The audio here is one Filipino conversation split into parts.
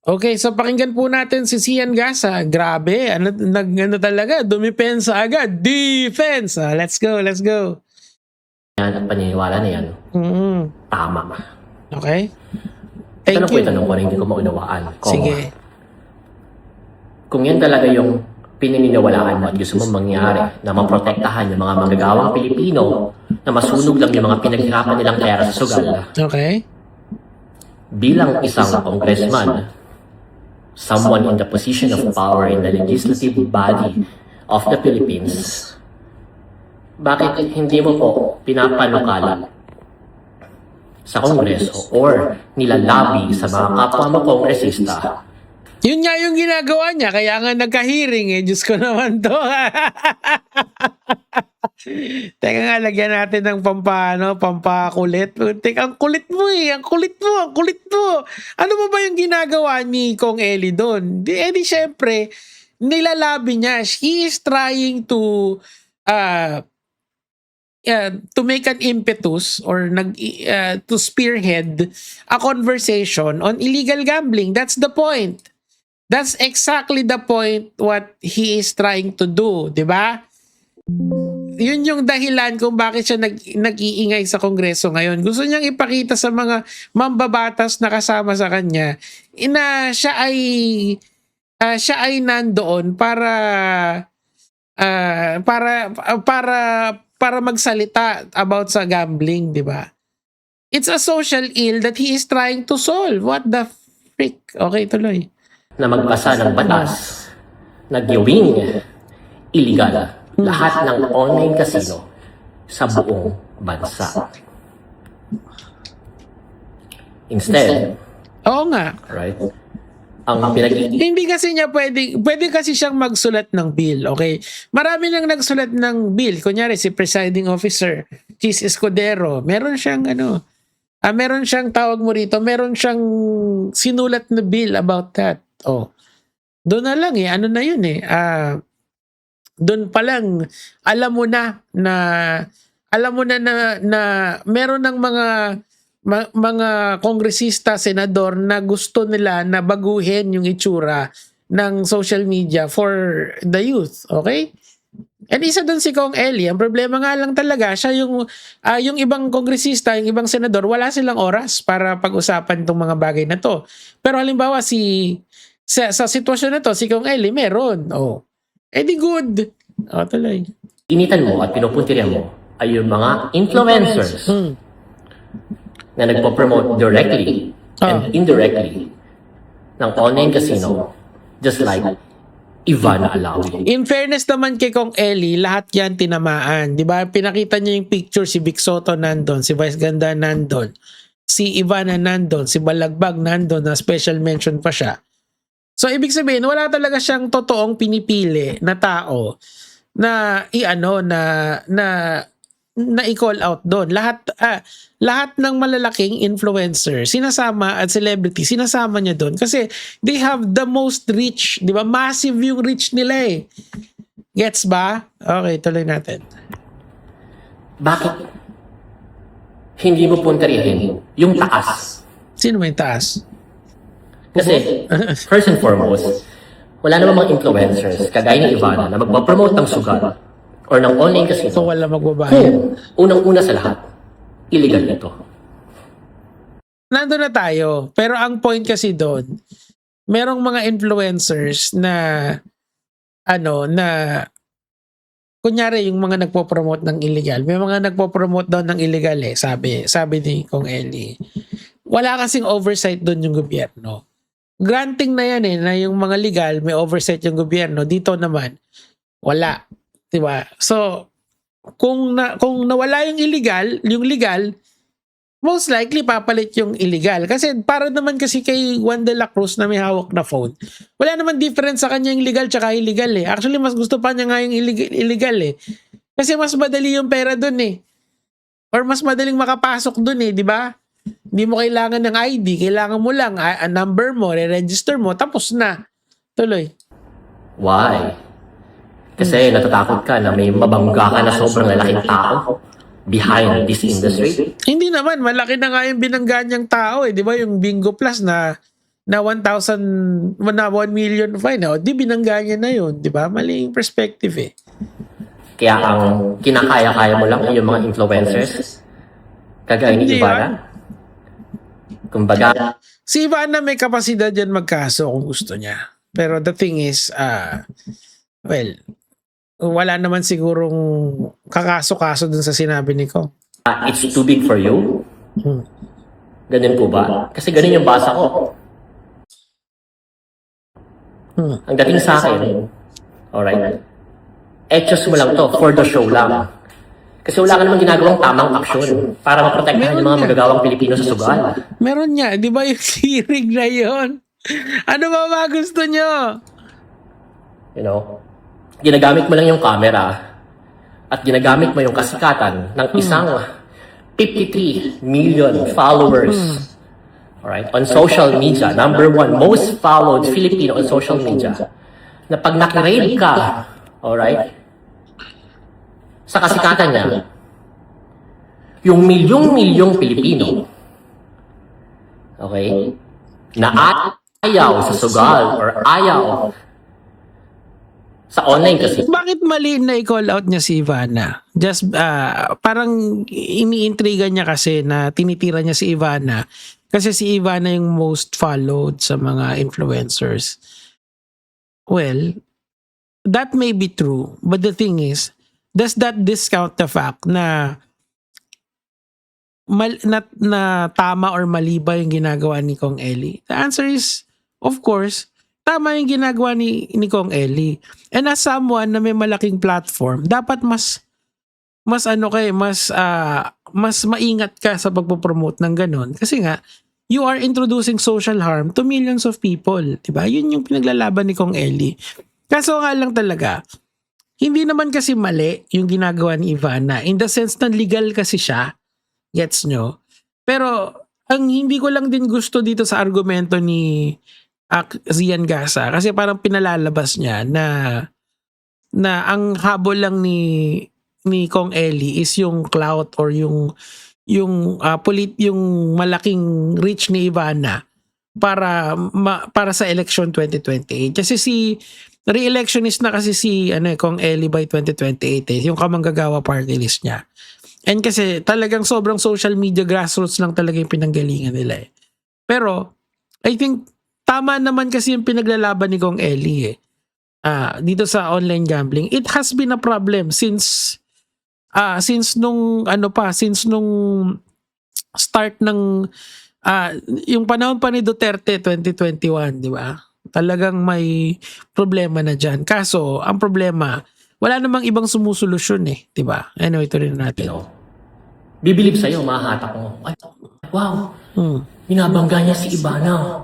Okay, so pakinggan po natin si Sian Gasa. Grabe, ano talaga, dumipensa agad. Defense! Let's go, let's go. Yan at paniniwala na yan, tama. Okay? Ito Thank lang po you. itanong ko na hindi ko maunawaan. Sige. Kung yan talaga yung pininiwalaan mo at gusto mong mangyari na maprotektahan yung mga manggagawang Pilipino na masunog lang yung mga pinaghirapan nilang pera sa sugal, Okay? bilang isang congressman, someone in the position of power in the legislative body of the Philippines, bakit hindi mo po pinapanukala sa Kongreso or nilalabi sa mga kapwa mo kongresista? Yun nga yung ginagawa niya, kaya nga nagka-hearing eh. Diyos ko naman to. Teka nga, lagyan natin ng pampakulit. Teka, ang kulit mo eh. Ang kulit mo. Ano ba yung ginagawa ni Kong Eli doon? Di syempre, nilalabi niya. He is trying to make an impetus or to spearhead a conversation on illegal gambling. That's the point. That's exactly the point what he is trying to do, di ba? Yun yung dahilan kung bakit siya nag-iingay sa Kongreso ngayon. Gusto niyang ipakita sa mga mambabatas na kasama sa kanya na siya ay nandoon para magsalita about sa gambling, di ba? It's a social ill that he is trying to solve. What the frick? Okay, tuloy. Na magpasa ng batas na gawing illegal lahat ng online casino sa buong bansa. Instead, Oo nga. right, ang Hindi kasi niya pwede kasi siyang magsulat ng bill, okay? Marami nang nagsulat ng bill. Kunyari, si presiding officer, Chis Escudero, meron siyang meron siyang tawag mo rito, meron siyang sinulat na bill about that. Oh. Doon na lang ano na yun doon pa lang alam mo na meron ng mga kongresista, senador na gusto nila na baguhin yung itsura ng social media for the youth, okay? And isa doon si Kong Eli. Ang problema nga lang talaga, siya yung ibang kongresista, yung ibang senador, wala silang oras para pag-usapan itong mga bagay na to. Pero halimbawa sa sitwasyon na to, si Kong Eli meron. Oh. Di good. Tuloy. initan mo at pinupuntirya mo ay yung mga influencers na nagpo-promote directly and indirectly ng online casino, just like Ivana Alawi. In fairness naman kay Kong Eli, lahat yan tinamaan. Di ba? Pinakita niya yung picture, si Vic Soto nandun, si Vice Ganda nandun, si Ivana nandun, si Balagbag nandun, na special mention pa siya. So, ibig sabihin, wala talaga siyang totoong pinipili na tao na i-call out doon. Lahat ng malalaking influencer, sinasama at celebrity, sinasama niya doon kasi they have the most reach, di ba? Massive yung reach nila eh. Gets ba? Okay, tuloy natin. Bakit hindi mo punterihin yung taas? Sino may taas? Kasi, first and foremost, wala namang influencers kagaya ni Ivana na magpapromote ng sugal or ng online casino. So wala magbabayad. Unang-una sa lahat, illegal nito. Nandun na tayo. Pero ang point kasi doon, merong mga influencers na kunyari yung mga nagpo-promote ng illegal. May mga nagpo-promote daw ng illegal sabi ni Kong Eli. Wala kasing oversight doon yung gobyerno. Granting na yan na yung mga legal may oversight yung gobyerno. Dito naman wala. Diba? So, kung nawala yung legal, most likely papalit yung illegal. Kasi para naman kasi kay Juan de la Cruz na may hawak na phone, wala naman difference sa kanya yung legal tsaka illegal eh. Actually, mas gusto pa niya nga yung illegal eh. Kasi mas madali yung pera dun eh. Or mas madaling makapasok dun di ba? Hindi mo kailangan ng ID, kailangan mo lang a number mo, re-register mo, tapos na. Tuloy. Why? Kasi natatakot ka na may mabangga ka na sobrang lalaking tao behind this industry. Hindi naman, malaki na nga yung binangga niyang tao di ba? Yung Bingo Plus na na 1,000 na 1 million fine, di binangga niya na yun, di ba? Mali yung perspective eh. Kaya ang kinakaya-kaya mo lang ay yung mga influencers. Kagaya ni Hindi Ivana. Kumbaga, Si Ivana may kapasidad yan magkaso kung gusto niya. Pero the thing is, well, wala naman sigurong kakaso-kaso dun sa sinabi ni Kong. it's too big for you. Ganun po ba? Kasi ganun yung basa ko. Ang dating sa akin, alright, etos mo lang to, for the show lang. Kasi wala ka naman ginagawang tamang aksyon para maprotektahan yung mga magagawang Pilipino sa sugal. Meron niya, di ba yung hearing na yun? Ano ba mga gusto nyo? You know, ginagamit mo lang yung camera at ginagamit mo yung kasikatan ng isang 53 million followers. Alright, on social media, number 1 most followed Filipino on social media, na pag nakiraid ka, alright, sa kasikatan niya, yung milyong-milyong Pilipino, okay, na ayaw sa sugal or ayaw sa online kasi. Bakit mali na i-call out niya si Ivana? Just, parang iniintriga niya kasi na tinitira niya si Ivana. Kasi si Ivana yung most followed sa mga influencers. Well, that may be true. But the thing is, does that discount the fact na na tama or mali ba yung ginagawa ni Kong Eli? The answer is, of course, tama yung ginagawa ni Kong Eli. And as someone na may malaking platform, dapat mas maingat ka sa pagpopromote ng ganun. Kasi nga, you are introducing social harm to millions of people. Diba? Yun yung pinaglalaban ni Kong Eli. Kaso nga lang talaga, hindi naman kasi mali yung ginagawa ni Ivana. In the sense na legal kasi siya. Gets nyo? Pero, ang hindi ko lang din gusto dito sa argumento ni Zian Gasa, kasi parang pinalalabas niya na ang habol lang ni Kong Eli is yung clout or yung malaking reach ni Ivana para sa election 2028. Kasi re-electionist na kasi si Kong Eli by 2028 yung kamanggagawa party list niya. And kasi talagang sobrang social media grassroots lang talaga yung pinanggalingan nila eh. Pero I think tama naman kasi yung pinaglalaban ni Kong Eli eh. Dito sa online gambling, it has been a problem since nung start ng yung panahon pa ni Duterte 2021, di ba? Talagang may problema na dyan. Kaso, ang problema, wala namang ibang sumusolusyon eh, di ba? Anyway, ito rin natin. You know, bibilib sa'yo, mahahatak mo. Ay, wow, binabangga niya si Ivana.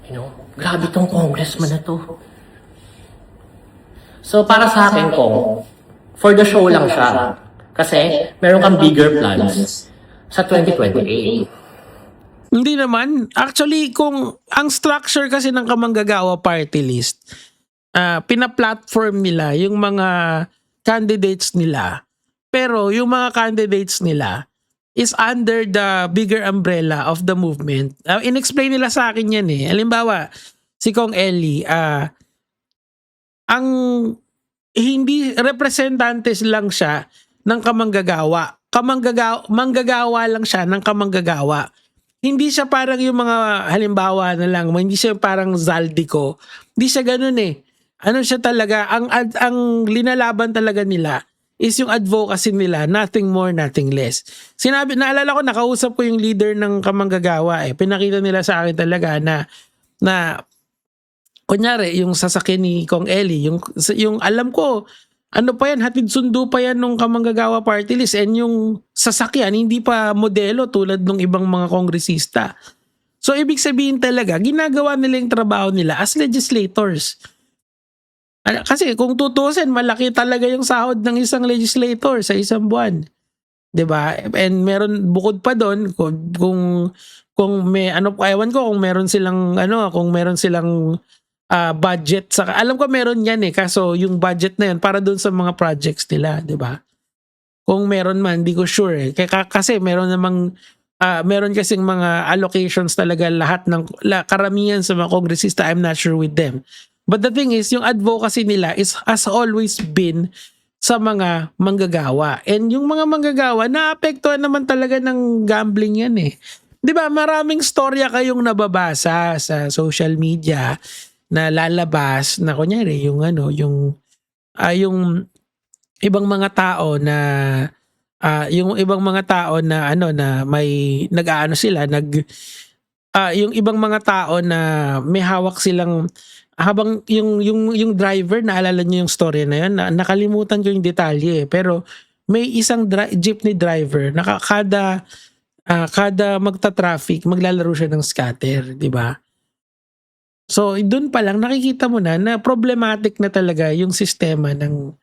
You know, grabe tong congressman na to. So, para sa akin, Kong, for the show lang siya. Kasi, meron kang bigger plans sa 2028. Hindi naman. Actually, kung ang structure kasi ng kamanggagawa party list, pina-platform nila yung mga candidates nila. Pero yung mga candidates nila is under the bigger umbrella of the movement. In-explain nila sa akin yan eh. Halimbawa, si Kong Eli, ang hindi representantes lang siya ng kamanggagawa. Manggagawa lang siya ng kamanggagawa. Hindi siya parang yung mga halimbawa na lang, hindi siya parang Zaldico. Hindi siya ganun eh. Ano siya talaga, ang linalaban talaga nila is yung advocacy nila, nothing more, nothing less. Naalala ko, nakausap ko yung leader ng kamanggagawa eh. Pinakita nila sa akin talaga na kunyari, yung sasakyan ni Kong Eli, yung alam ko, ano pa yan, hatid sundo pa yan nung kamanggagawa party list, and yung sasakyan, hindi pa modelo tulad ng ibang mga kongresista. So, ibig sabihin talaga, ginagawa nila yung trabaho nila as legislators. Kasi kung tutusin, malaki talaga yung sahod ng isang legislator sa isang buwan. 'Di ba? And meron bukod pa doon kung may ewan ko kung meron silang budget sa alam ko meron yan eh, kaso yung budget na yun para doon sa mga projects nila, 'di ba? Kung meron man, hindi ko sure eh. Kasi meron namang meron kasing mga allocations talaga lahat ng karamihan sa mga kongresista, I'm not sure with them. But the thing is, yung advocacy nila has always been sa mga manggagawa. And yung mga manggagawa, naapektuhan naman talaga ng gambling yan eh. 'Di ba? Maraming storya kayong nababasa sa social media na lalabas na kunyari yung yung ibang mga tao na yung ibang mga tao na na may nag-aano sila yung ibang mga tao na may hawak silang habang yung driver, naalala niyo yung story na yun, nakalimutan ko yung detalye pero may isang jeepney driver kada magta-traffic maglalaro siya ng scatter, di ba? So doon pa lang nakikita mo na problematic na talaga yung sistema ng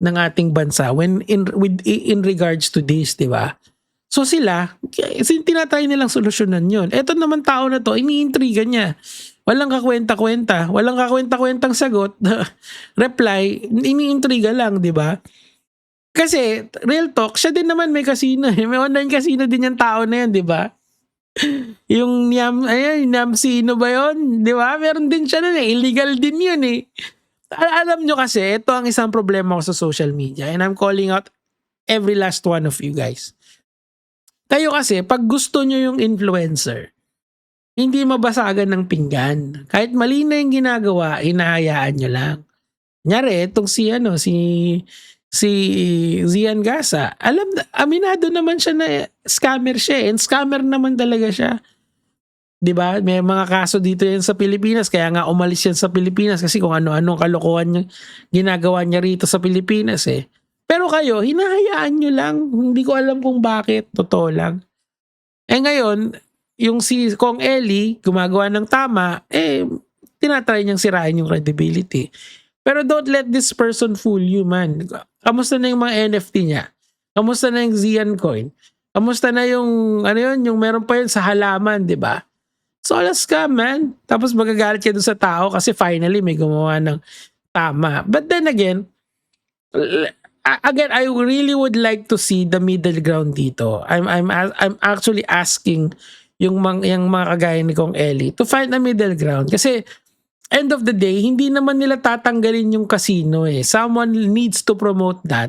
ating bansa when in regards to this, di ba? So sila, tinatry nilang solusyonan yun. Eto naman tao na to, iniintriga niya. Walang kakwenta-kwenta, walang kakwenta-kwentang sagot, reply, iniintriga lang, di ba? Kasi, real talk, siya din naman may casino. May online casino din yung tao na yan, di ba? Yung Yamsino ba yun? Di ba? Meron din siya nun eh. Illegal din yun eh. Alam nyo kasi, ito ang isang problema ko sa social media and I'm calling out every last one of you guys. Kayo kasi, pag gusto nyo yung influencer, hindi mabasagan ng pinggan. Kahit mali na yung ginagawa, hinahayaan nyo lang. Kunyari, itong si Zian Gasa, aminado naman siya na scammer siya and scammer naman talaga siya. 'Di ba? May mga kaso dito yan sa Pilipinas kaya nga umalis yan sa Pilipinas kasi kung ano-anong kalokohan niya ginagawa niya rito sa Pilipinas eh. Pero kayo, hinahayaan nyo lang. Hindi ko alam kung bakit. Totoo lang. Eh ngayon, yung si Kong Eli gumagawa ng tama, tinatry niyang sirain yung credibility. Pero don't let this person fool you, man. Kamusta na yung mga NFT niya? Kamusta na yung Zian Coin? Kamusta na yung yung meron pa yun sa halaman, 'di ba? So all a scam, man. Tapos magagalit ka doon sa tao kasi finally may gumawa ng tama. But then again, I really would like to see the middle ground dito. I'm actually asking yung mga kagaya ni Kong Eli to find a middle ground kasi end of the day, hindi naman nila tatanggalin yung casino eh. Someone needs to promote that.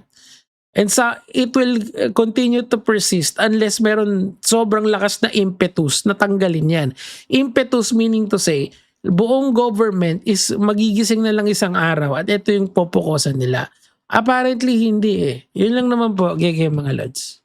And it will continue to persist unless meron sobrang lakas na impetus na tanggalin yan. Impetus meaning to say, buong government is magigising na lang isang araw at ito yung popokosan nila. Apparently hindi eh. Yun lang naman po, gege mga lods.